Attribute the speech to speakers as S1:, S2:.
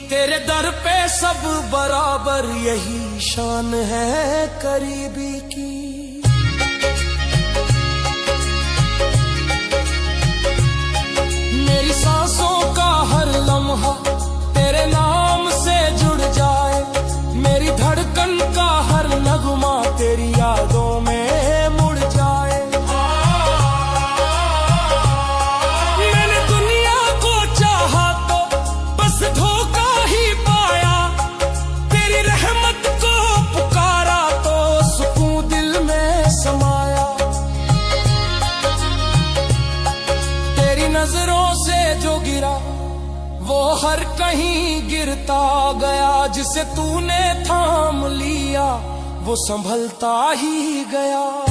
S1: तेरे दर पे सब बराबर, यही शान है करीबी की। मेरी सांसों का हर लम्हा तेरे नाम से जुड़ जाए, मेरी धड़कन का हर नगमा तेरी यादों में मुड़ जाए। मैंने दुनिया को चाहा तो बस धोखा ही पाया, तेरी रहमत को पुकारा तो सुकून दिल में समाया। तेरी नजरों से जो गिरा वो हर कहीं गिरता गया, जिसे तूने थाम लिया वो संभलता ही गया।